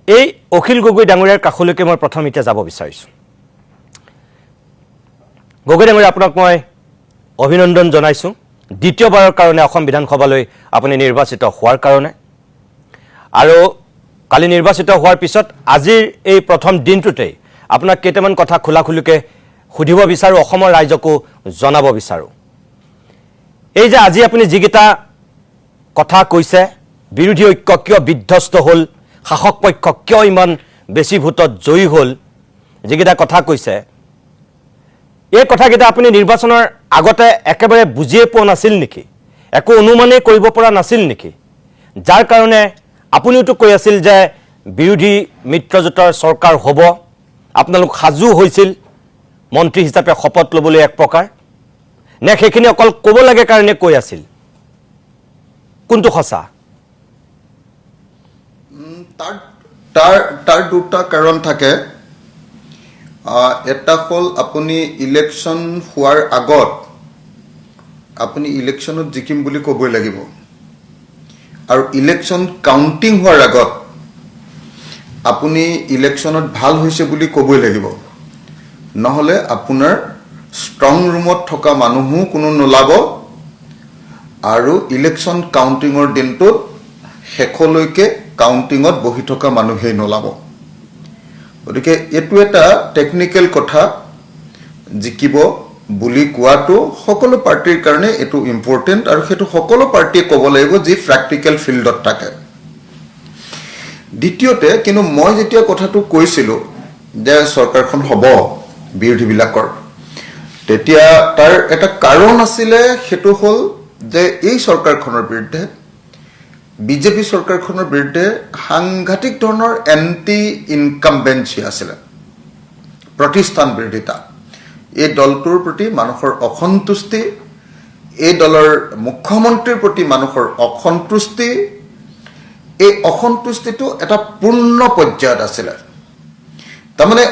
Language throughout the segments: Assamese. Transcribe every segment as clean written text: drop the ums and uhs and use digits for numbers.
এই অখিল গগৈ ডাঙৰীয়াৰ কাষলৈকে মই প্ৰথম এতিয়া যাব বিচাৰিছোঁ। গগৈ ডাঙৰীয়া, আপোনাক মই অভিনন্দন জনাইছোঁ দ্বিতীয়বাৰৰ কাৰণে অসম বিধানসভালৈ আপুনি নিৰ্বাচিত হোৱাৰ কাৰণে। আৰু কালি নিৰ্বাচিত হোৱাৰ পিছত আজিৰ এই প্ৰথম দিনটোতেই আপোনাক কেইটামান কথা খোলাখুলিকৈ সুধিব বিচাৰোঁ, অসমৰ ৰাইজকো জনাব বিচাৰোঁ। এই যে আজি আপুনি যিকেইটা কথা কৈছে, বিৰোধী ঐক্য কিয় বিধ্বস্ত হ'ল, শাসক পক্ষ কিয় ইমান বেছি ভোটত জয়ী হ'ল, যিকেইটা কথা কৈছে, এই কথাকেইটা আপুনি নিৰ্বাচনৰ আগতে একেবাৰে বুজিয়ে পোৱা নাছিল নেকি? একো অনুমানেই কৰিব পৰা নাছিল নেকি? যাৰ কাৰণে আপুনিওতো কৈ আছিল যে বিৰোধী মিত্ৰজোঁটৰ চৰকাৰ হ'ব, আপোনালোক সাজু হৈছিল মন্ত্ৰী হিচাপে শপত ল'বলৈ এক প্ৰকাৰ, নে সেইখিনি অকল ক'ব লাগে কাৰণে কৈ আছিল? কোনটো সঁচা? তাৰ দুটা কাৰণ থাকে। এটা হ'ল আপুনি ইলেকশ্যন হোৱাৰ আগত আপুনি ইলেকশ্যনত জিকিম বুলি ক'বই লাগিব, আৰু ইলেকশ্যন কাউণ্টিং হোৱাৰ আগত আপুনি ইলেকশ্যনত ভাল হৈছে বুলি ক'বই লাগিব। নহ'লে আপোনাৰ ষ্ট্ৰং ৰুমত থকা মানুহো কোনো নোলাব, আৰু ইলেকশ্যন কাউণ্টিঙৰ দিনটোত শেষলৈকে কাউণ্টিঙত বহি থকা মানুহেই নোলাব। গতিকে এইটো এটা টেকনিকেল কথা। জিকিব বুলি কোৱাটো সকলো পাৰ্টিৰ কাৰণে এইটো ইম্পৰ্টেণ্ট, আৰু সেইটো সকলো পাৰ্টিয়ে ক'ব লাগিব যি প্ৰেক্টিকেল ফিল্ডত থাকে। দ্বিতীয়তে, কিন্তু মই যেতিয়া কথাটো কৈছিলোঁ যে চৰকাৰখন হ'ব বিৰোধীবিলাকৰ, তেতিয়া তাৰ এটা কাৰণ আছিলে। সেইটো হ'ল যে এই চৰকাৰখনৰ বিৰুদ্ধে, বিজেপি চৰকাৰখনৰ বিৰুদ্ধে সাংঘাতিক ধৰণৰ এণ্টি ইনকামবেঞ্চি আছিলে, প্ৰতিষ্ঠান বিৰোধিতা। এই দলটোৰ প্ৰতি মানুহৰ অসন্তুষ্টি, এই দলৰ মুখ্যমন্ত্ৰীৰ প্ৰতি মানুহৰ অসন্তুষ্টি, এই অসন্তুষ্টিটো এটা পূৰ্ণ পৰ্যায়ত আছিলে। তাৰমানে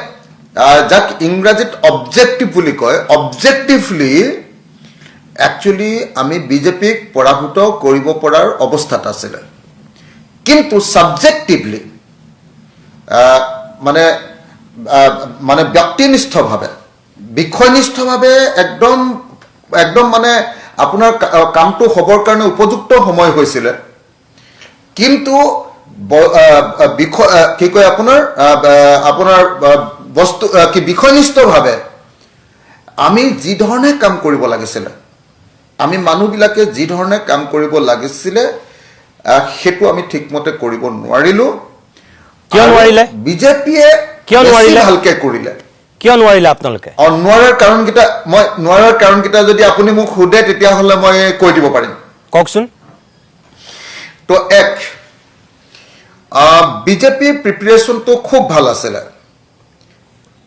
যাক ইংৰাজীত অবজেক্টিভ বুলি কয়, অবজেক্টিভলি একচুৱেলি আমি বিজেপিক পৰাভূত কৰিব পৰাৰ অৱস্থাত আছিলে, কিন্তু ছাবজেক্টিভলি মানে ব্যক্তিনিষ্ঠভাৱে, বিষয়নিষ্ঠভাৱে একদম মানে আপোনাৰ কামটো হ'বৰ কাৰণে উপযুক্ত সময় হৈছিলে। কিন্তু কি কয় আপোনাৰ বস্তু কি বিষয়নিষ্ঠভাৱে আমি যি ধৰণে কাম কৰিব লাগিছিলে, আমি মানুহবিলাকে যি ধৰণে কাম কৰিব লাগিছিলে, সেইটো আমি ঠিকমতে কৰিব নোৱাৰিলোঁ। কিয় নোৱাৰিলে? বিজেপিয়ে কিয় ভালকে কৰিলে। কিয় নোৱাৰিলে আপোনালোকে? নোৱাৰাৰ কাৰণকেইটা যদি আপুনি মোক সোধে তেতিয়াহ'লে মই কৈ দিব পাৰিম। কওকচোন। তো বিজেপিৰ প্ৰিপেৰেশ্যনটো খুব ভাল আছিলে।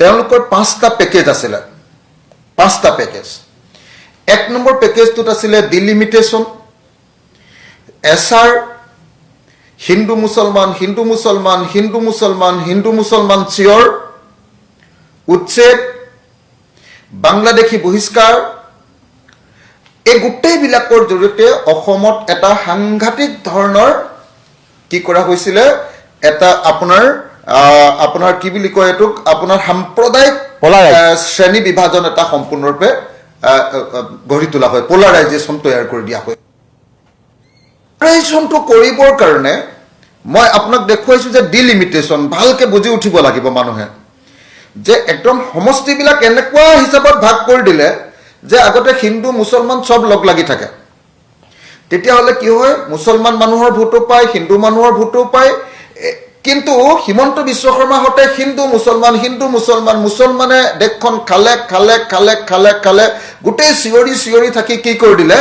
তেওঁলোকৰ 5টা পেকেজ আছিলে, 5টা পেকেজ। 1 নম্বৰ পেকেজটোত আছিলে ডিলিমিটেশ্যন, এছআৰ, হিন্দু মুছলমান, হিন্দু মুছলমান, হিন্দু মুছলমান, হিন্দু মুছলমান চিয়ৰ, উচ্ছেদ, বাংলাদেশী বহিষ্কাৰ। এই গোটেইবিলাকৰ জৰিয়তে অসমত এটা সাংঘাতিক ধৰণৰ কি কৰা হৈছিলে, এটা আপোনাৰ কি বুলি কয় এইটোক, আপোনাৰ সাম্প্ৰদায়িক শ্ৰেণী বিভাজন এটা সম্পূৰ্ণৰূপে গঢ়ি তোলা হয়, পলাৰাইজেশ্যন তৈয়াৰ কৰি দিয়া হয়। পলাৰাইজেশ্যনটো কৰিবৰ কাৰণে মই আপোনাক দেখুৱাইছোঁ যে ডিলিমিটেশ্যন ভালকে বুজি উঠিব লাগিব মানুহে, যে একদম সমষ্টিবিলাক এনেকুৱা হিচাপত ভাগ কৰি দিলে যে আগতে হিন্দু মুছলমান চব লগ লাগি থাকে। তেতিয়াহ'লে কি হয়, মুছলমান মানুহৰ ভোটো পায়, হিন্দু মানুহৰ ভোটো পায়। কিন্তু হিমন্ত বিশ্ব শৰ্মাহঁতে হিন্দু মুছলমান মুছলমানে দেশখন খালে গোটেই চিঞৰি থাকি কি কৰি দিলে,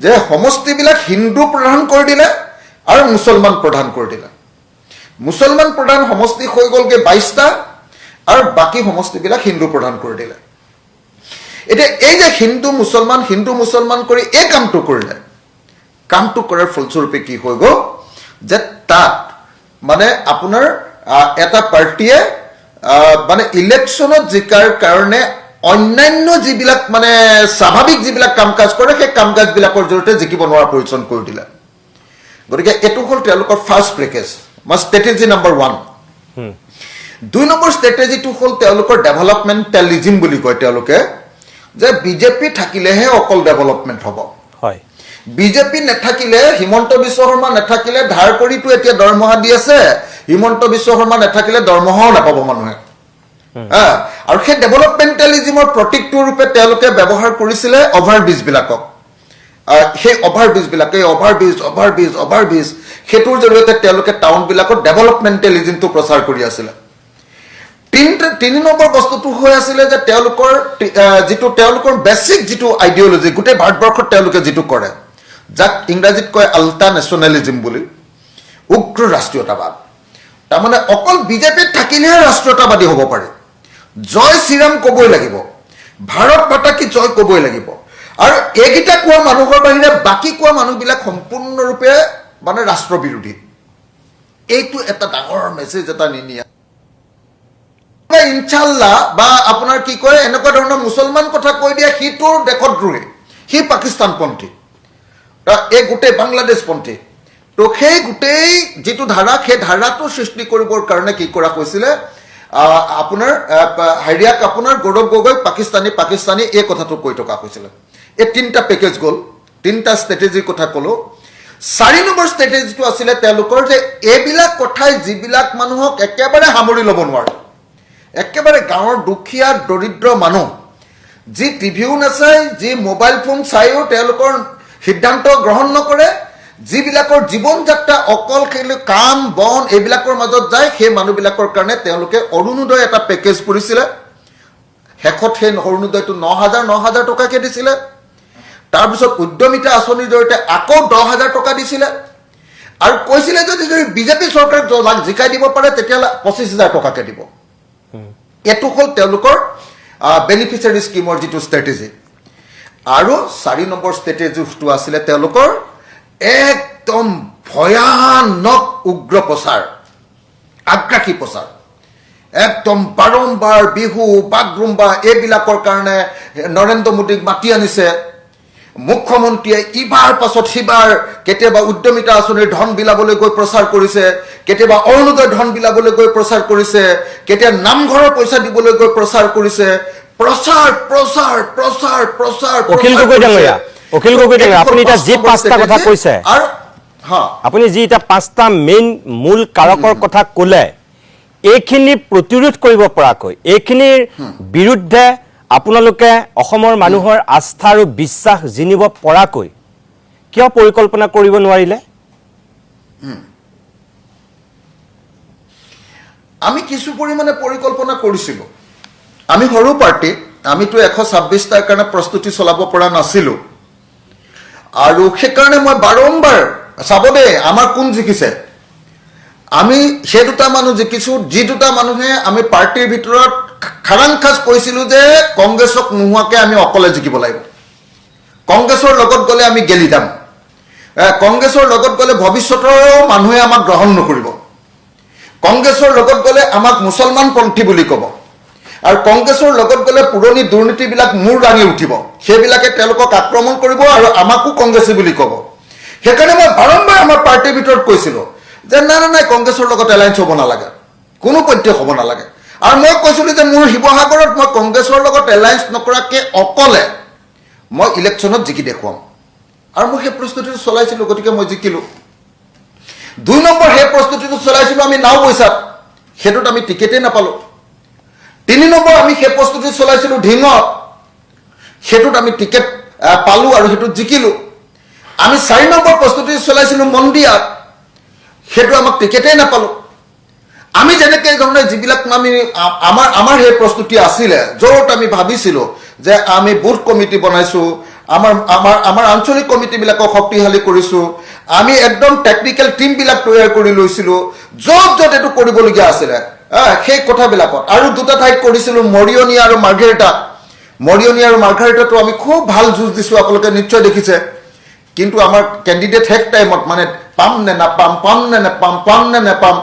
যে সমষ্টিবিলাক হিন্দু প্ৰধান কৰি দিলে আৰু মুছলমান প্ৰধান কৰি দিলে। মুছলমান প্ৰধান সমষ্টি হৈ গ'লগৈ 22টা, আৰু বাকী সমষ্টিবিলাক হিন্দু প্ৰধান কৰি দিলে। এতিয়া এই যে হিন্দু মুছলমান কৰি এই কামটো কৰিলে, কামটো কৰাৰ ফলস্বৰূপে কি হৈ গ'ল, যে তাত মানে আপোনাৰ এটা পাৰ্টিয়ে মানে ইলেকশ্যনত জিকাৰ কাৰণে অন্যান্য যিবিলাক মানে স্বাভাৱিক যিবিলাক কাম কাজ কৰে, সেই কাম কাজবিলাকৰ জৰিয়তে জিকিব নোৱাৰা পজিশ্যন কৰি দিলে। গতিকে এইটো হ'ল তেওঁলোকৰ ফাৰ্ষ্ট পেকেজ, ষ্ট্ৰেটেজি নম্বৰ 1। 2 নম্বৰ ষ্ট্ৰেটেজিটো হ'ল তেওঁলোকৰ ডেভেলপমেণ্টেলিজিম বুলি কয় তেওঁলোকে যে বিজেপি থাকিলেহে অকল ডেভেলপমেণ্ট হ'ব হয় বিজেপি নাথাকিলে হিমন্ত বিশ্ব শৰ্মা নাথাকিলে ধাৰ কৰিটো এতিয়া দৰমহা দি আছে হিমন্ত বিশ্ব শৰ্মা নাথাকিলে দৰমহাও নাপাব মানুহে আৰু সেই ডেভেলপমেণ্টেলিজিমৰ প্ৰতীকটো ৰূপে তেওঁলোকে ব্যৱহাৰ কৰিছিলে অভাৰব্ৰিজ বিলাকক সেই অভাৰব্ৰিজ সেইটোৰ জৰিয়তে তেওঁলোকে টাউন বিলাকত ডেভেলপমেণ্টেলিজিমটো প্ৰচাৰ কৰি আছিলে 3 নম্বৰ বস্তুটো হৈ আছিলে যে তেওঁলোকৰ বেছিক যিটো আইডিঅলজি গোটেই ভাৰতবৰ্ষত তেওঁলোকে যিটো কৰে যাক ইংৰাজীত কয় আল্টা নেশ্যনেলিজিম বুলি উগ্ৰ ৰাষ্ট্ৰীয়তাবাদ তাৰমানে অকল বিজেপিত থাকিলেহে ৰাষ্ট্ৰীয়তাবাদী হ'ব পাৰে জয় শ্ৰীৰাম ক'বই লাগিব ভাৰত মাতা কি জয় ক'বই লাগিব আৰু এইকেইটা কোৱা মানুহৰ বাহিৰে বাকী কোৱা মানুহবিলাক সম্পূৰ্ণৰূপে মানে ৰাষ্ট্ৰবিৰোধী এইটো এটা ডাঙৰ মেছেজ এটা নিনিয়া ইনশাল্লাহ বা আপোনাৰ কি কয় এনেকুৱা ধৰণৰ মুছলমান কথা কৈ দিয়া সিটোৰ দেশত দ্ৰোহী সি পাকিস্তানপন্থী এই গোটেই বাংলাদেশপন্থী তো সেই গোটেই যিটো ধাৰা সেই ধাৰাটো সৃষ্টি কৰিবৰ কাৰণে কি কৰা হৈছিলে আপোনাৰ হাৰিয়াক আপোনাৰ গৌৰৱ গগৈ পাকিস্তানী এই কথাটো কৈ থকা হৈছিলে এই 3টা পেকেজ গ'ল 3টা ষ্ট্ৰেটেজিৰ কথা ক'লো 4 নম্বৰ ষ্ট্ৰেটেজিটো আছিলে তেওঁলোকৰ যে এইবিলাক কথাই যিবিলাক মানুহক একেবাৰে সামৰি ল'ব নোৱাৰে একেবাৰে গাঁৱৰ দুখীয়া দৰিদ্ৰ মানুহ যি টিভিও নাচায় যি মোবাইল ফোন চাইও তেওঁলোকৰ সিদ্ধান্ত গ্ৰহণ নকৰে যিবিলাকৰ জীৱন যাত্ৰা অকল কাম বন এইবিলাকৰ মাজত যায় সেই মানুহবিলাকৰ কাৰণে তেওঁলোকে অৰুণোদয় এটা পেকেজ কৰিছিলে শেষত সেই অৰুণোদয়টো 9,000 টকাকে দিছিলে তাৰপিছত উদ্যমিতা আঁচনিৰ জৰিয়তে আকৌ 10,000 টকা দিছিলে আৰু কৈছিলে যদি বিজেপি চৰকাৰ জিকাই দিব পাৰে তেতিয়াহ'লে 25,000 টকাকে দিব এইটো হ'ল তেওঁলোকৰ বেনিফিচিয়াৰী স্কিমৰ যিটো ষ্ট্ৰেটেজি আৰু 4 নম্বৰ ষ্ট্ৰেটেজিটো আছিলে তেওঁলোকৰ একদম ভয়ানক উগ্ৰ প্ৰচাৰ আগ্ৰাসী প্ৰচাৰ একদম বাৰম্বাৰ বিহু বাগৰুম্বা এইবিলাকৰ কাৰণে নৰেন্দ্ৰ মোদীক মাতি আনিছে মুখ্যমন্ত্ৰীয়ে ইবাৰ পাছত সিবাৰ কেতিয়াবা উদ্যমিতা আঁচনিৰ ধন বিলাবলৈ গৈ প্ৰচাৰ কৰিছে কেতিয়াবা অৰুণোদয় ধন বিলাবলৈ গৈ প্ৰচাৰ কৰিছে কেতিয়া নামঘৰৰ পইচা দিবলৈ গৈ প্ৰচাৰ কৰিছে প্ৰচাৰ অখিল গগৈ ডাঙৰীয়া আপুনি এতিয়া যি 5টা কথা কৈছে আৰু আপুনি যি এটা 5টা মেইন মূল কাৰকৰ কথা ক'লে এইখিনি প্ৰতিৰোধ কৰিব পৰাকৈ এইখিনিৰ বিৰুদ্ধে আপোনালোকে অসমৰ মানুহৰ আস্থা আৰু বিশ্বাস জিনিব পৰাকৈ কিয় পৰিকল্পনা কৰিব নোৱাৰিলে আমি কিছু পৰিমাণে পৰিকল্পনা কৰিছিলো আমি সৰু পাৰ্টি আমিতো 126টাৰ কাৰণে প্ৰস্তুতি চলাব পৰা নাছিলো আৰু সেইকাৰণে মই বাৰম্বাৰ চাব দে আমাৰ কোন জিকিছে আমি সেই দুটা মানুহ জিকিছো যি দুটা মানুহে আমি পাৰ্টিৰ ভিতৰত খাৰাংখাজ কৈছিলো যে কংগ্ৰেছক নোহোৱাকে আমি অকলে জিকিব লাগিব কংগ্ৰেছৰ লগত গ'লে আমি গেলি যাম কংগ্ৰেছৰ লগত গ'লে ভৱিষ্যতৰ মানুহে আমাক গ্ৰহণ নকৰিব কংগ্ৰেছৰ লগত গ'লে আমাক মুছলমানপন্থী বুলি ক'ব আৰু কংগ্ৰেছৰ লগত গ'লে পুৰণি দুৰ্নীতিবিলাক মূৰ দাঙি উঠিব সেইবিলাকে তেওঁলোকক আক্ৰমণ কৰিব আৰু আমাকো কংগ্ৰেছী বুলি ক'ব সেইকাৰণে মই বাৰম্বাৰ আমাৰ পাৰ্টিৰ ভিতৰত কৈছিলো যে নাই কংগ্ৰেছৰ লগত এলায়েন্স হ'ব নালাগে কোনো পধ্যে হ'ব নালাগে আৰু মই কৈছিলো যে মোৰ শিৱসাগৰত মই কংগ্ৰেছৰ লগত এলায়েন্স নকৰাকে অকলে মই ইলেকশ্যনত জিকি দেখুৱাম আৰু মই সেই প্ৰস্তুতিটো চলাইছিলো গতিকে মই জিকিলো 2 নম্বৰ সেই প্ৰস্তুতিটো চলাইছিলো আমি নাও পইচাত সেইটোত আমি টিকেটেই নাপালো 3 নম্বৰ আমি সেই প্ৰস্তুতি চলাইছিলো ঢিঙত সেইটোত আমি টিকেট পালো আৰু সেইটোত জিকিলো আমি 4 নম্বৰ প্ৰস্তুতি চলাইছিলো মন্দিয়াত সেইটো আমাক টিকেটেই নাপালো আমি যেনেকৈ ধৰণে যিবিলাক আমি আমাৰ সেই প্ৰস্তুতি আছিলে য'ত আমি ভাবিছিলো যে আমি বুথ কমিটি বনাইছো আমাৰ আঞ্চলিক কমিটিবিলাকক শক্তিশালী কৰিছো আমি একদম টেকনিকেল টিমবিলাক তৈয়াৰ কৰি লৈছিলো য'ত এইটো কৰিবলগীয়া আছিলে সেই কথাবিলাকত আৰু দুটা ঠাইত কৰিছিলো মৰিয়নি আৰু মাৰ্ঘাৰিটাতো আমি খুব ভাল যুঁজ দিছো আপোনালোকে নিশ্চয় দেখিছে কিন্তু আমাৰ কেণ্ডিডেট হেক টাইমত মানে পাম নে নাপাম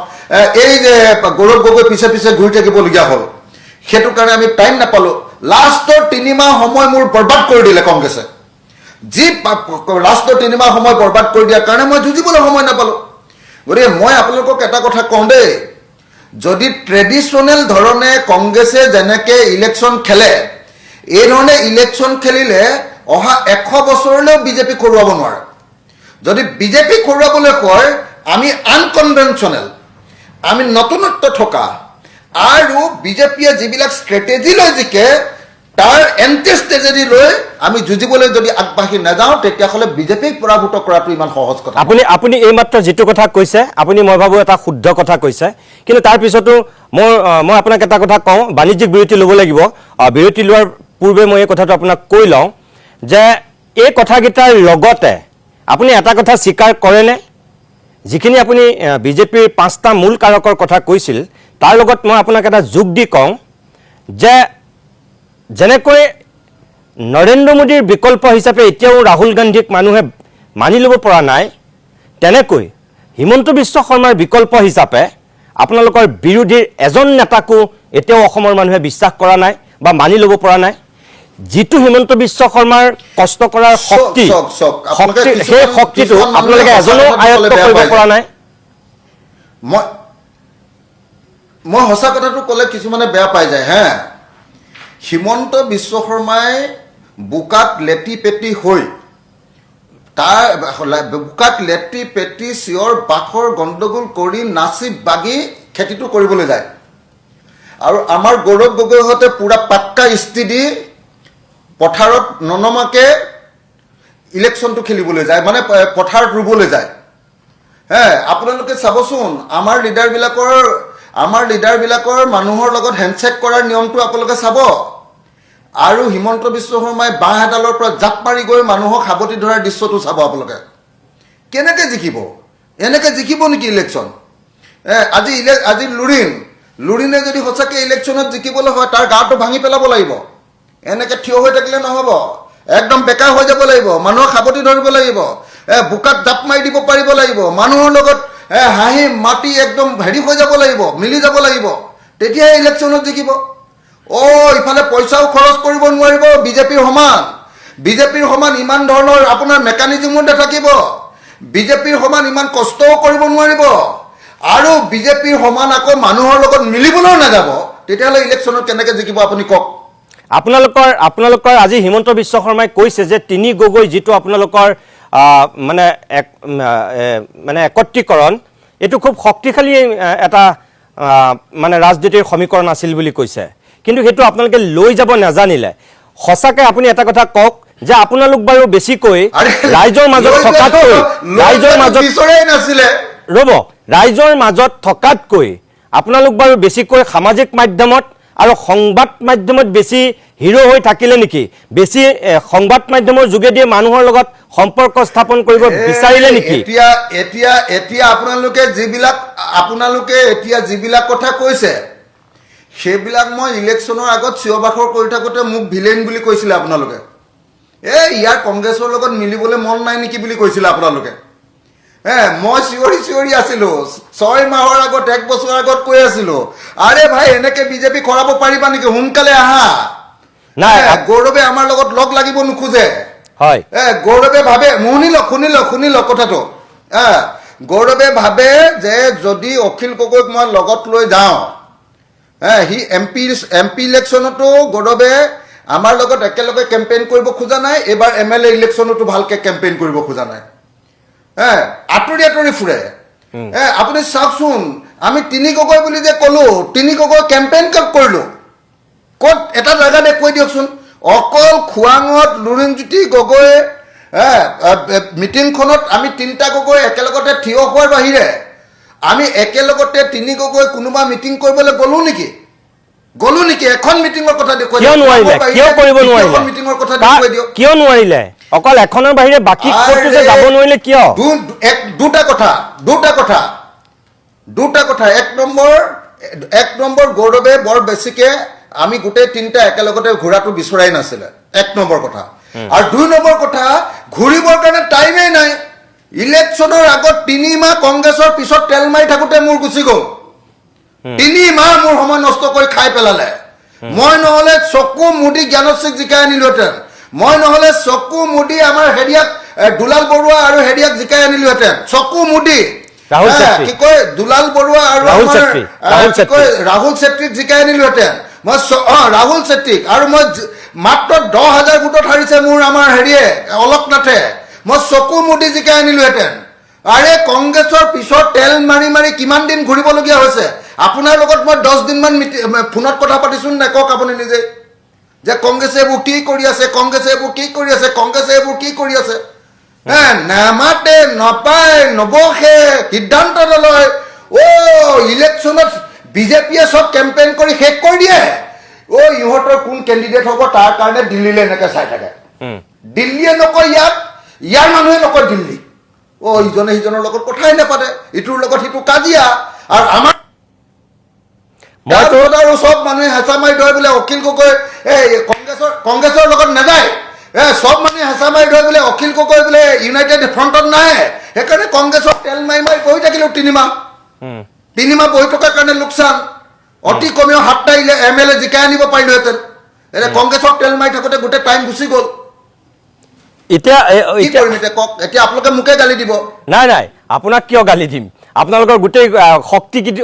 এই যে গৌৰৱ গগৈ পিছে ঘূৰি থাকিবলগীয়া হ'ল সেইটো কাৰণে আমি টাইম নাপালো লাষ্টৰ 3 মাহ সময় মোৰ বৰবাদ কৰি দিলে কংগ্ৰেছে যি লাষ্টৰ 3 মাহ সময় বৰবাদ কৰি দিয়াৰ কাৰণে মই যুঁজিবলৈ সময় নাপালো গতিকে মই আপোনালোকক এটা কথা কওঁ দেই যদি ট্ৰেডিশ্যনেল ধৰণে কংগ্ৰেছে যেনেকৈ ইলেকশ্যন খেলে এই ধৰণে ইলেকশ্যন খেলিলে অহা 100 বছৰলৈও বিজেপি খৰুৱাব নোৱাৰে যদি বিজেপি খৰুৱাবলৈ কয় আমি আনকনভেনশ্যনেল আমি নতুনত্ব থকা আৰু বিজেপিয়ে যিবিলাক ষ্ট্ৰেটেজি লৈ জিকে তাৰ এণ্টি ষ্ট্ৰেটেজি লৈ আমি যুঁজিবলৈ যদি আগবাঢ়ি নাযাওঁ তেতিয়াহ'লে বিজেপিক পৰাভূত কৰাটো ইমান সহজ কথা আপুনি এইমাত্ৰ যিটো কথা কৈছে আপুনি মই ভাবোঁ এটা শুদ্ধ কথা কৈছে কিন্তু তাৰ পিছতো মই আপোনাক এটা কথা কওঁ বাণিজ্যিক বিৰতি ল'ব লাগিব বিৰতি লোৱাৰ পূৰ্বে মই এই কথাটো আপোনাক কৈ লওঁ যে এই কথাকেইটাৰ লগতে আপুনি এটা কথা স্বীকাৰ কৰেনে যিখিনি আপুনি বিজেপিৰ 5টা মূল কাৰকৰ কথা কৈছিল তাৰ লগত মই আপোনাক এটা যোগ দি কওঁ যে যেনেকৈ নৰেন্দ্ৰ মোদীৰ বিকল্প হিচাপে এতিয়াও ৰাহুল গান্ধীক মানুহে মানি ল'ব পৰা নাই তেনেকৈ হিমন্ত বিশ্ব শৰ্মাৰ বিকল্প হিচাপে আপোনালোকৰ বিৰোধীৰ এজন নেতাকো এতিয়াও অসমৰ মানুহে বিশ্বাস কৰা নাই বা মানি ল'ব পৰা নাই যিটো হিমন্ত বিশ্ব শৰ্মাৰ কষ্ট কৰাৰ শক্তি সেই শক্তিটো আপোনালোকে এজনো আয়ত্ত কৰিব পৰা নাই মই সঁচা কথাটো ক'লে কিছুমানে বেয়া পাই যায় হে হিমন্ত বিশ্ব শৰ্মাই বোকাত লেটি পেটি হৈ তাৰ বোকাত লেটি পেটি চিঞৰ বাখৰ গণ্ডগোল কৰি নাচি বাগি খেতিটো কৰিবলৈ যায় আৰু আমাৰ গৌৰৱ গগৈহঁতে পুৰা পাক্কা ইস্তি দি পথাৰত ননমাকে ইলেকশ্যনটো খেলিবলৈ যায় মানে পথাৰত ৰুবলৈ যায় হে আপোনালোকে চাবচোন আমাৰ লিডাৰবিলাকৰ মানুহৰ লগত হেণ্ডশেক কৰাৰ নিয়মটো আপোনালোকে চাব আৰু হিমন্ত বিশ্ব শৰ্মাই বাঁহ এডালৰ পৰা জাপ মাৰি গৈ মানুহক সাৱটি ধৰাৰ দৃশ্যটো চাব আপোনালোকে কেনেকৈ জিকিব এনেকৈ জিকিব নেকি ইলেকশ্যন আজি লুৰিণে যদি সঁচাকৈ ইলেকশ্যনত জিকিবলৈ হয় তাৰ গাটো ভাঙি পেলাব লাগিব এনেকৈ থিয় হৈ থাকিলে নহ'ব একদম বেকাৰ হৈ যাব লাগিব মানুহক সাৱটি ধৰিব লাগিব বোকাত জাপ মাৰি দিব পাৰিব লাগিব মানুহৰ লগত হাঁহি মাতি একদম হেৰি হৈ যাব লাগিব মিলি যাব লাগিব তেতিয়াহে ইলেকশ্যনত জিকিব ইফালে পইচাও খৰচ কৰিব নোৱাৰিব বিজেপিৰ সমান ইমান ধৰণৰ আপোনাৰ মেকানিজমো নাথাকিব বিজেপিৰ সমান ইমান কষ্টও কৰিব নোৱাৰিব আৰু বিজেপিৰ সমান আকৌ মানুহৰ লগত মিলিবলৈও নাযাব তেতিয়াহ'লে ইলেকশ্যনত কেনেকৈ জিকিব আপুনি কওক আপোনালোকৰ আজি হিমন্ত বিশ্ব শৰ্মাই কৈছে যে তিনি গগৈ যিটো আপোনালোকৰ মানে একত্ৰীকৰণ এইটো খুব শক্তিশালী এটা মানে ৰাজনীতিৰ সমীকৰণ আছিল বুলি কৈছে কিন্তু সেইটো আপোনালোকে লৈ যাব নাজানিলে সঁচাকৈ আপুনি এটা কথা কওক যে আপোনালোক বাৰু বেছিকৈ ৰাইজৰ মাজত থকাতকৈ আপোনালোক বাৰু বেছিকৈ সামাজিক মাধ্যমত আৰু সংবাদ মাধ্যমত বেছি হিৰো হৈ থাকিলে নেকি বেছি সংবাদ মাধ্যমৰ যোগেদি মানুহৰ লগত সম্পৰ্ক স্থাপন কৰিব বিচাৰিলে নেকি এতিয়া আপোনালোকে এতিয়া যিবিলাক কথা কৈছে সেইবিলাক মই ইলেকশ্যনৰ আগত চিঞৰ-বাখৰ কৰি থাকোঁতে মোক ভিলেইন বুলি কৈছিলে আপোনালোকে ইয়াৰ কংগ্ৰেছৰ লগত মিলিবলৈ মন নাই নেকি বুলি কৈছিলে আপোনালোকে মই চিঞৰি আছিলোঁ 6 মাহৰ আগত 1 বছৰ আগত কৈ আছিলোঁ আৰে ভাই এনেকৈ বিজেপি খৰাব পাৰিবা নেকি সোনকালে আহা নাই গৌৰৱে আমাৰ লগত লগ লাগিব নোখোজে হয় গৌৰৱে ভাবে শুনি লওক কথাটো গৌৰৱে ভাবে যে যদি অখিল গগৈক মই লগত লৈ যাওঁ সি এমপি ইলেকশ্যনতো গৌৰৱে আমাৰ লগত একেলগে কেম্পেইন কৰিব খোজা নাই এইবাৰ MLA ইলেকশ্যনতো ভালকৈ কেম্পেইন কৰিব খোজা নাই আঁতৰি ফুৰে আপুনি চাওকচোন আমি তিনি গগৈ বুলি যে ক'লো তিনি গগৈ কেম্পেইন ক'ত কৰিলোঁ ক'ত এটা জেগাতে কৈ দিয়কচোন অকল খোৱাঙত লুৰিণজ্যোতি গগৈ মিটিংখনত আমি 3টা গগৈ একেলগতে থিয় হোৱাৰ বাহিৰে আমি একেলগতে তিনি গগৈ কোনোবা মিটিং কৰিবলৈ গ'লো নেকি এখন মিটিঙৰ কথা দেখুৱাই কিয় নোৱাৰিলে অকল এখনৰ বাহিৰে বাকী ক'তো যে যাব নোৱাৰিলে কিয় দুটা কথা এক নম্বৰ গৌৰৱে বৰ বেছিকে আমি গোটেই 3টা একেলগতে ঘূৰাটো বিচৰাই নাছিলে 1 নম্বৰ কথা আৰু 2 নম্বৰ কথা ঘূৰিবৰ কাৰণে টাইমেই নাই ইলেকশ্যনৰ আগত 3 মাহ কংগ্ৰেছৰ পিছত তেল মাৰি থাকোঁতে মোৰ গুচি গ'ল 3 মাহ মোৰ সময় নষ্ট কৰি খাই পেলালে মই নহ'লে চকু মুদি জ্ঞানশ্ৰীক জিকাই আনিলোহেঁতেন মই নহ'লে চকু মুদি আমাৰ হেৰিয়াক দুলাল বৰুৱা আৰু হেৰিয়াক জিকাই আনিলোহেঁতেন চকু মুদি ৰাহুল হা, চেত্ৰী। কি কয় দুলাল বৰুৱা আৰু ৰাহুল আমাৰ চেত্ৰী, আহ, ৰাহুল কি কয় চেত্ৰী। ৰাহুল চেত্ৰীক জিকাই আনিলোহেঁতেন মই ৰাহুল চেত্ৰীক আৰু মই মাত্ৰ 10,000 ভোটত হাৰিছে মোৰ আমাৰ হেৰিয়ে অলকনাথে মই চকু মুদি জিকাই আনিলোহেঁতেন আৰে কংগ্ৰেছৰ পিছত তেল মাৰি মাৰি কিমান দিন ঘূৰিবলগীয়া হৈছে আপোনাৰ লগত মই 10 দিনমান ফোনত কথা পাতিছো নে কওক আপুনি নিজে যে কংগ্ৰেছে এইবোৰ কি কৰি আছে কংগ্ৰেছে এইবোৰ কি কৰি আছে কংগ্ৰেছে এইবোৰ কি কৰি আছে নামাতে নপায় নবসে সিদ্ধান্ত নলয় ইলেকশ্যনত বিজেপিয়ে চব কেম্পেইন কৰি শেষ কৰি দিয়ে ইহঁতৰ কোন কেণ্ডিডেট হ'ব তাৰ কাৰণে দিল্লীলৈ এনেকে চাই থাকে দিল্লীয়ে নকয় ইয়াৰ মানুহে নকয় দিল্লী ইজনে সিজনৰ লগত কথাই নাপাতে ইটোৰ লগত সিটো কাজিয়া আৰু আমাৰ আৰু চব মানুহে হেঁচা মাৰি ধৰে বোলে অখিল গগৈ কংগ্ৰেছৰ লগত নাযায় সব মানুহে হেঁচা মাৰি ধৰে বোলে অখিল গগৈ বোলে ইউনাইটেড ফ্ৰণ্টত নাহে সেইকাৰণে কংগ্ৰেছৰ তেল মাৰি মাৰি বহি থাকিলো 3 মাহ বহি থকাৰ কাৰণে লোকচান অতি কমেও 7টা MLA জিকাই আনিব পাৰিলোহেঁতেন এতিয়া কংগ্ৰেছক তেল মাৰি থাকোঁতে গোটেই টাইম গুচি গ'ল এতিয়া কি কৰিম এতিয়া কওক এতিয়া আপোনালোকে মোকে গালি দিব নাই নাই আপোনাক কিয় গালি দিম আপোনালোকৰ গোটেই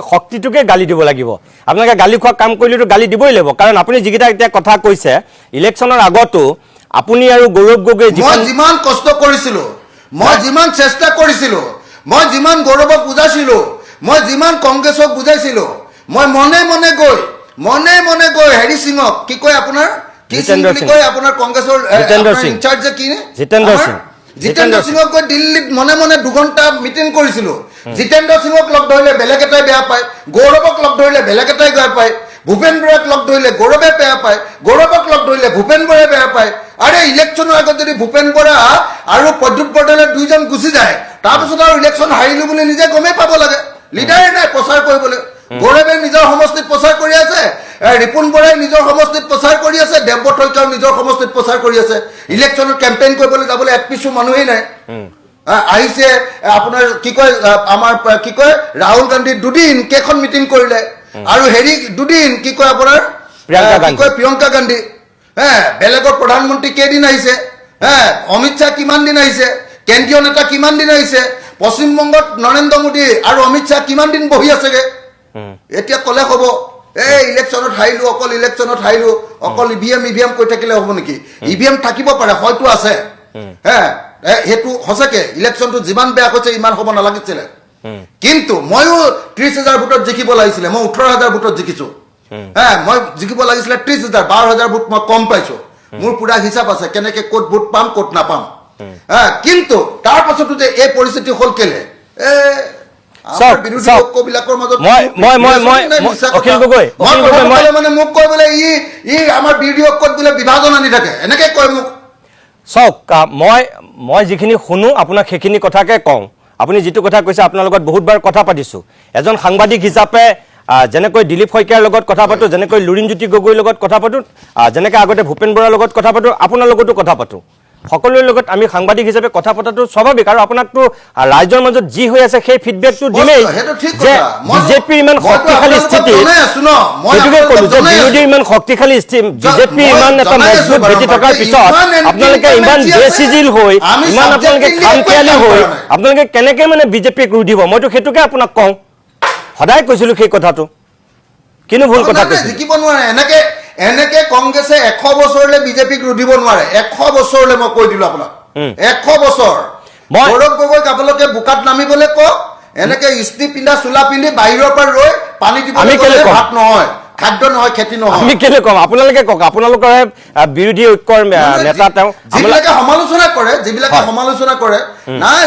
শক্তিটোকে গালি দিব লাগিব আপোনালোকে গালি খোৱা কাম কৰিলেতো গালি দিবই লাগিব কাৰণ আপুনি যিকেইটা এতিয়া কথা কৈছে ইলেকশ্যনৰ আগতো আপুনি আৰু গৌৰৱ গগৈ মই যিমান কষ্ট কৰিছিলো মই যিমান চেষ্টা কৰিছিলো মই যিমান গৌৰৱক বুজাইছিলো মই যিমান কংগ্ৰেছক বুজাইছিলো মই মনে মনে গৈ হেৰি সিঙক কি কয় আপোনাৰ কি সিং বুলি কয় আপোনাৰ কংগ্ৰেছৰ ইনচাৰ্জ যে কি জিতেন্দ্ৰ সিঙক গৈ দিল্লীত মনে 2 ঘণ্টা মিটিং কৰিছিলো জিতেন্দ্ৰ সিঙক লগ ধৰিলে বেলেগ এটাই বেয়া পায় গৌৰৱক লগ ধৰিলে বেলেগ এটাই বেয়া পায় ভূপেন বৰাক লগ ধৰিলে গৌৰৱে বেয়া পায় গৌৰৱক লগ ধৰিলে ভূপেন বৰাই বেয়া পায় আৰে ইলেকশ্যনৰ আগত যদি ভূপেন বৰা আৰু প্ৰদ্যুৎ বৰদলৈ 2জন গুচি যায় তাৰপিছত আৰু ইলেকশ্যন হাৰিলো বুলি নিজে গমেই পাব লাগে লিডাৰে নাই প্ৰচাৰ কৰিবলৈ গৌৰৱে নিজৰ সমষ্টিত প্ৰচাৰ কৰি আছে ৰিপুন বৰাই নিজৰ সমষ্টিত প্ৰচাৰ কৰি আছে দেৱব্ৰত শইকীয়াও নিজৰ সমষ্টিত প্ৰচাৰ কৰি আছে ইলেকশ্যনৰ কেম্পেইন কৰিবলৈ যাবলৈ এক পিছো মানুহেই নাই আহিছে আপোনাৰ কি কয় আমাৰ কি কয় ৰাহুল গান্ধী 2 দিন কেইখন মিটিং কৰিলে আৰু হেৰি 2 দিন কি কয় আপোনাৰ প্ৰিয়ংকা গান্ধী বেলেগৰ প্ৰধানমন্ত্ৰী কেইদিন আহিছে অমিত শ্বাহ কিমান দিন আহিছে কেন্দ্ৰীয় নেতা কিমান দিন আহিছে পশ্চিমবংগত নৰেন্দ্ৰ মোদী আৰু অমিত শ্বাহ কিমান দিন বহি আছেগে এতিয়া কলে হ'ব ইলেকশ্যনত হাৰিলো অকল ইভিএম কৈ থাকিলে হ'ব নেকি ইভিএম থাকিব পাৰে হয়তো আছে সেইটো সঁচাকে ইলেকশ্যনটো যিমান বেয়া হৈছে ইমান হ'ব নালাগিছিলে কিন্তু ময়ো 30,000 ভোটত জিকিব লাগিছিলে মই 18,000 ভোটত জিকিছো মই জিকিব লাগিছিলে 30,000 12,000 ভোট মই কম পাইছো মোৰ পুৰা হিচাপ আছে কেনেকে ক'ত ভোট পাম ক'ত নাপাম কিন্তু তাৰ পাছতো যে এই পৰিস্থিতি হল কেলে মানে মোক কয় বোলে আমাৰ বিৰোধীক ক'ত বোলে বিভাজন আনি থাকে এনেকে কয় মোক চাওক মই যিখিনি শুনো আপোনাক সেইখিনি কথাকে কওঁ আপুনি যিটো কথা কৈছে আপোনাৰ লগত বহুতবাৰ কথা পাতিছোঁ এজন সাংবাদিক হিচাপে যেনেকৈ দিলীপ শইকীয়াৰ লগত কথা পাতোঁ যেনেকৈ লুৰিণজ্যোতি গগৈৰ লগত কথা পাতোঁ যেনেকৈ আগতে ভূপেন বৰাৰ লগত কথা পাতোঁ আপোনাৰ লগতো কথা পাতোঁ সকলোৰে লগত আমি সাংবাদিক হিচাপে কথা পতাটো স্বাভাৱিক আৰু আপোনাকতো ৰাইজৰ মাজত যি হৈ আছে সেই ফিডবেকটো দিলেই যে বিজেপিৰ ইমান শক্তিশালী স্থিতি সেইটোকে ক'লো যে বিৰোধীৰ ইমান শক্তিশালী বিজেপিৰ ইমান এটা মজবুত ভেটি থকাৰ পিছত আপোনালোকে ইমান বেচিজিল হৈ ইমান আপোনালোকে খামখেয়ালি হৈ আপোনালোকে কেনেকৈ মানে বিজেপিক ৰুধিব মইতো সেইটোকে আপোনাক কওঁ সদায় কৈছিলোঁ সেই কথাটো কিন্তু ভুল কথা কৈছোঁ জিকিব নোৱাৰে এনেকে কংগ্ৰেছে 100 বছৰলৈ বিজেপিক ৰুধিব নোৱাৰে 100 বছৰলৈ মই কৈ দিলো আপোনাক 100 বছৰ গৌৰৱ গগৈক আপোনালোকে বোকাত নামিবলৈ কওক এনেকে ইস্ত্ৰি পিন্ধা চোলা পিন্ধি বাহিৰৰ পৰা ৰৈ পানী দিবলৈ গ'লে ভাত নহয় খাদ্য নহয় খেতি নহয় আমি কেলে কম আপোনালোকে কওক আপোনালোকৰ বিৰোধী ঐক্যৰ নেতা তেওঁ যিবিলাকে সমালোচনা কৰে নাই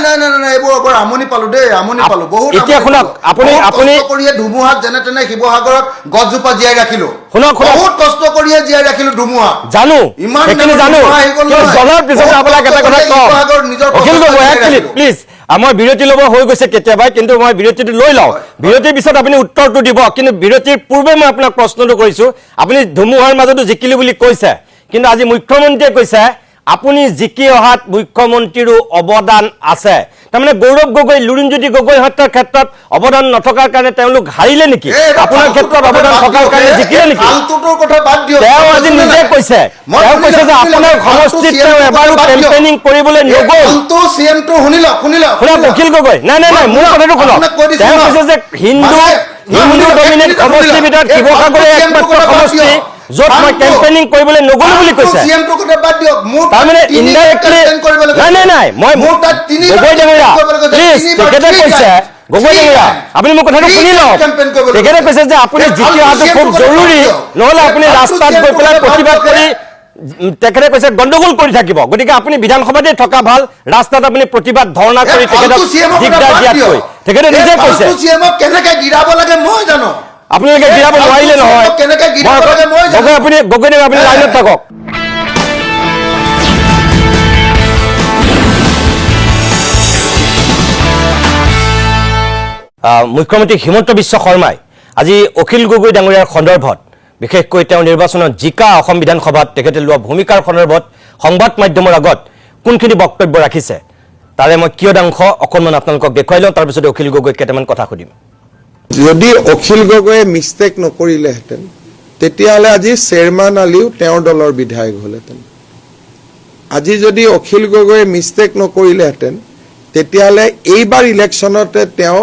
এইবোৰ আমনি পালো দেই বহুত এতিয়া শুনক আপুনি কৰিয়ে ধুমুহাত যেনে তেনে শিৱসাগৰত গছজোপা জীয়াই ৰাখিলো বহুত কষ্ট কৰিয়ে জীয়াই ৰাখিলো ধুমুহা জানো সেইখিনি জানো জনাৰ পিছতে আপোনাক এটা কথা কওঁ অখিল গগৈ প্লিজ মই বিৰতি ল'ব হৈ গৈছে কেতিয়াবাই কিন্তু মই বিৰতিটো লৈ লওঁ বিৰতিৰ পিছত আপুনি উত্তৰটো দিব কিন্তু বিৰতিৰ পূৰ্বে মই আপোনাক প্ৰশ্নটো কৰিছোঁ আপুনি ধুমুহাৰ মাজতো জিকিলো বুলি কৈছে কিন্তু আজি মুখ্যমন্ত্ৰীয়ে কৈছে আপুনি জিকি অহাত মুখ্যমন্ত্ৰীৰো অৱদান আছে তাৰমানে গৌৰৱ গগৈ লুৰিণজ্যোতি গগৈ হত্যাৰ ক্ষেত্ৰত অৱদান নথকাৰ কাৰণে তেওঁলোক হাৰিলে নেকি আপোনাৰ ক্ষেত্ৰত অৱদান থকাৰ কাৰণে জিকিলে নেকি তেওঁ আজি নিজে কৈছে যে আপোনাৰ সমষ্টিত তেওঁ এবাৰো কেম্পেইনিং কৰিবলৈ নগ'ল শুনক অখিল গগৈ নাই মোৰ কথাটো শুনক তেওঁ কৈছে যে হিন্দু ডমিনেট সমষ্টিৰ ভিতৰত শিৱসাগৰে একমাত্ৰ সমষ্টি য'ত মই কেম্পেইনিং কৰিবলৈ নগ'লো বুলি কৈছে তাৰমানে ইনডাইৰেক্টলি নাই মই গগৈ ডাঙৰীয়া প্লিজ তেখেতে কৈছে গগৈ ডাঙৰীয়া আপুনি মোৰ কথাটো শুনি লওক তেখেতে কৈছে যে আপুনি জিকি অহাটো খুব জৰুৰী নহ'লে আপুনি ৰাস্তাত গৈ পেলাই প্ৰতিবাদ কৰি তেখেতে কৈছে গণ্ডগোল কৰি থাকিব গতিকে আপুনি বিধানসভাতে থকা ভাল ৰাস্তাত আপুনি প্ৰতিবাদ ধৰ্ণা কৰি তেখেতক দিগদাৰ দিয়াতকৈ তেখেতে নিজে কৈছে কেনেকে গিৰাব লাগে মই জানো আপোনালোকে গিৰাব নোৱাৰিলে নহয় আপুনি গগৈ ডাঙৰীয়া আপুনি লাইনত থাকক মুখ্যমন্ত্ৰী হিমন্ত বিশ্ব শৰ্মাই আজি অখিল গগৈ ডাঙৰীয়াৰ সন্দৰ্ভত বিশেষকৈ তেওঁ নিৰ্বাচনত জিকা অসম বিধানসভাত তেখেতে লোৱা ভূমিকাৰ সন্দৰ্ভত সংবাদ মাধ্যমৰ আগত কোনখিনি বক্তব্য ৰাখিছে তাৰে মই কিয়দাংশ অকণমান আপোনালোকক দেখুৱাই লওঁ তাৰপিছত অখিল গগৈক কেইটামান কথা সুধিম যদি অখিল গগৈয়ে মিষ্টেক নকৰিলেহেঁতেন তেতিয়াহ'লে আজি চেয়াৰমেন আলীও তেওঁৰ দলৰ বিধায়ক হ'লহেঁতেন আজি যদি অখিল গগৈয়ে মিষ্টেক নকৰিলেহেঁতেন তেতিয়াহ'লে এইবাৰ ইলেকশ্যনতে তেওঁ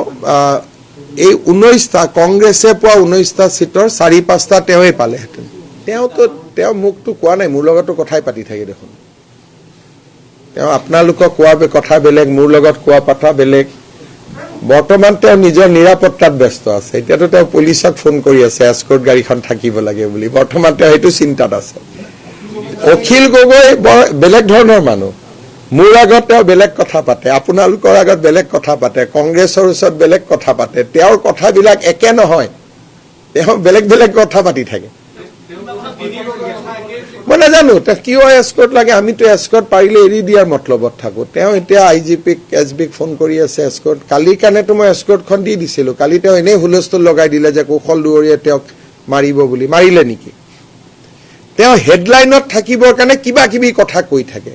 এই 19টা কংগ্ৰেছে পোৱা 19টা সিটৰ 4-5টা তেওঁই পালেহেঁতেন তেওঁ মুখটো কোৱা নাই মোৰ লগতো কথাই পাতি থাকে দেখোন তেওঁ আপোনালোকক কোৱা কথা বেলেগ মোৰ লগত কোৱা কথা বেলেগ বৰ্তমান তেওঁ নিজৰ নিৰাপত্তাত ব্যস্ত আছে এতিয়াতো তেওঁ পুলিচক ফোন কৰি আছে এস্কৰ্ট গাড়ীখন থাকিব লাগে বুলি বৰ্তমান তেওঁ সেইটো চিন্তাত আছে অখিল গগৈ বেলেগ ধৰণৰ মানুহ মোৰ আগত তেওঁ বেলেগ কথা পাতে আপোনালোকৰ আগত বেলেগ কথা পাতে কংগ্ৰেছৰ ওচৰত বেলেগ কথা পাতে তেওঁৰ কথাবিলাক একে নহয় তেওঁ বেলেগ কথা পাতি থাকে মই নাজানো তেওঁ কিয় এস্কৰ্ট লাগে আমিতো এস্কৰ্ট পাৰিলে এৰি দিয়াৰ মতলবত থাকো তেওঁ এতিয়া আইজিপিক এছবিক ফোন কৰি আছে এস্কৰ্ট কালিৰ কাৰণেতো মই এস্কৰ্টখন দি দিছিলোঁ কালি তেওঁ এনেই হুলস্থুল লগাই দিলে যে কৌশল দুৱৰীয়ে তেওঁক মাৰিব বুলি মাৰিলে নেকি তেওঁ হেডলাইনত থাকিবৰ কাৰণে কিবা কিবি কথা কৈ থাকে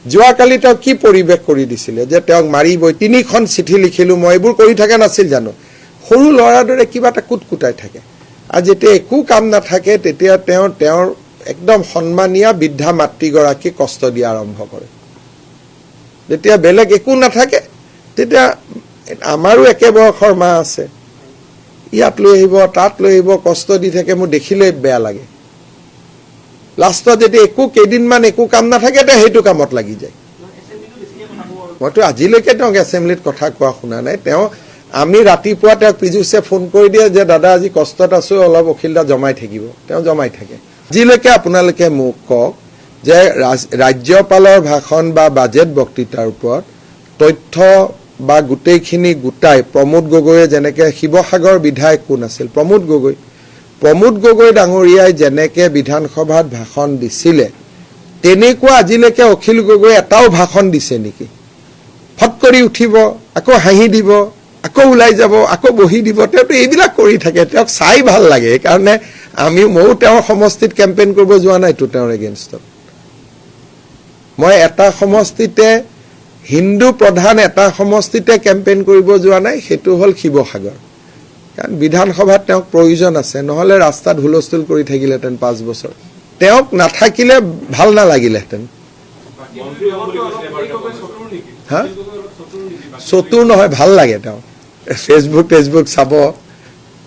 যোৱাকালি তেওঁ কি পৰিৱেশ কৰি দিছিলে যে তেওঁক মাৰিবই 3খন চিঠি লিখিলোঁ মই এইবোৰ কৰি থকা নাছিল জানো সৰু ল'ৰাৰ দৰে কিবা এটা কুটকুটাই থাকে আৰু যেতিয়া একো কাম নাথাকে তেতিয়া তেওঁৰ একদম সন্মানীয় বৃদ্ধা মাতৃগৰাকী কষ্ট দিয়া আৰম্ভ কৰে যেতিয়া বেলেগ একো নাথাকে তেতিয়া আমাৰো একে বয়সৰ মা আছে ইয়াত লৈ আহিব তাত লৈ আহিব কষ্ট দি থাকে মোৰ দেখিলে বেয়া লাগে লাষ্টত যেতিয়া কেইদিনমান একো কাম নাথাকে তেতিয়া সেইটো কামত লাগি যায় মইতো আজিলৈকে তেওঁক এছেম্বলিত কথা কোৱা শুনা নাই তেওঁ আমি ৰাতিপুৱা তেওঁক পীযুষে ফোন কৰি দিয়ে যে দাদা আজি কষ্টত আছো অলপ অখিলদা জমাই থাকিব তেওঁ জমাই থাকে আজিলৈকে আপোনালোকে মোক কওক যে ৰাজ্যপালৰ ভাষণ বা বাজেট বক্তৃতাৰ ওপৰত তথ্য বা গোটেইখিনি গোটাই প্ৰমোদ গগৈয়ে যেনেকে শিৱসাগৰ বিধায়ক কোন আছিল প্ৰমোদ গগৈ ডাঙৰীয়াই যেনেকে বিধানসভাত ভাষণ দিছিলে তেনেকুৱা আজিলৈকে অখিল গগৈ এটাও ভাষণ দিছে নেকি ফট কৰি উঠিব আকৌ হাঁহি দিব আকৌ ওলাই যাব আকৌ বহি দিব তেওঁতো এইবিলাক কৰি থাকে তেওঁক চাই ভাল লাগে সেইকাৰণে ময়ো তেওঁৰ সমষ্টিত কেম্পেইন কৰিব যোৱা নাইতো তেওঁৰ এগেইনষ্টত মই এটা সমষ্টিতে হিন্দু প্ৰধান এটা সমষ্টিতে কেম্পেইন কৰিব যোৱা নাই সেইটো হ'ল শিৱসাগৰ কাৰণ বিধানসভাত তেওঁক প্ৰয়োজন আছে নহ'লে ৰাস্তাত হুলস্থুল কৰি থাকিলেহেঁতেন 5 বছৰ তেওঁক নাথাকিলে ভাল নালাগিলেহেঁতেন চতুৰ নহয় ভাল লাগে তেওঁ ফেচবুক চাব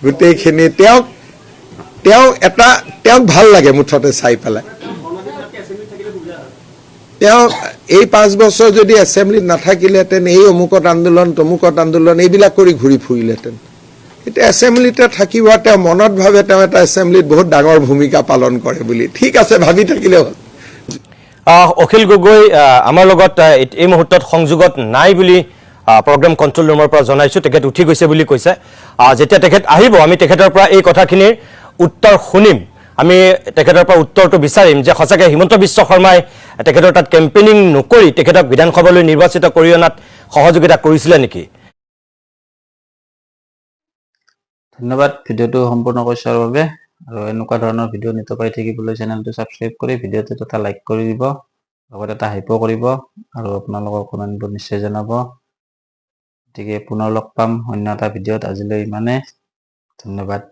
গোটেইখিনি তেওঁক ভাল লাগে মুঠতে চাই পেলাই তেওঁ এই 5 বছৰ যদি এছেম্বলিত নাথাকিলেহেঁতেন এই অমুকত আন্দোলন তমুকত আন্দোলন এইবিলাক কৰি ঘূৰি ফুৰিলেহেঁতেন এতিয়া এছেম্বলিতে থাকিব তেওঁ মনত ভাবে তেওঁ এটা এছেম্বলিত বহুত ডাঙৰ ভূমিকা পালন কৰে বুলি ঠিক আছে ভাবি থাকিলে হ'ল অখিল গগৈ আমাৰ লগত এই মুহূৰ্তত সংযোগত নাই বুলি প্ৰগ্ৰাম কণ্ট্ৰোল ৰুমৰ পৰা জনাইছো তেখেত উঠি গৈছে বুলি কৈছে যেতিয়া তেখেত আহিব আমি তেখেতৰ পৰা এই কথাখিনিৰ উত্তৰ শুনিম আমি তেখেতৰ পৰা উত্তৰটো বিচাৰিম যে সঁচাকৈ হিমন্ত বিশ্ব শৰ্মাই তেখেতৰ তাত কেম্পেইনিং নকৰি তেখেতক বিধানসভালৈ নিৰ্বাচিত কৰি অনাত সহযোগিতা কৰিছিলে নেকি ধন্যবাদ ভিডিঅ'টো সম্পূৰ্ণ কৰি চোৱাৰ বাবে আৰু এনেকুৱা ধৰণৰ ভিডিঅ' নিত পাই থাকিবলৈ চেনেলটো ছাবস্ক্ৰাইব কৰি ভিডিঅ'টো এটা লাইক কৰি দিব লগতে এটা হাইপো কৰিব আৰু আপোনালোকৰ কমেণ্টবোৰ নিশ্চয় জনাব। গতিকে পুনৰ লগ পাম অন্য এটা ভিডিঅ'ত। আজিলৈ ইমানে, ধন্যবাদ।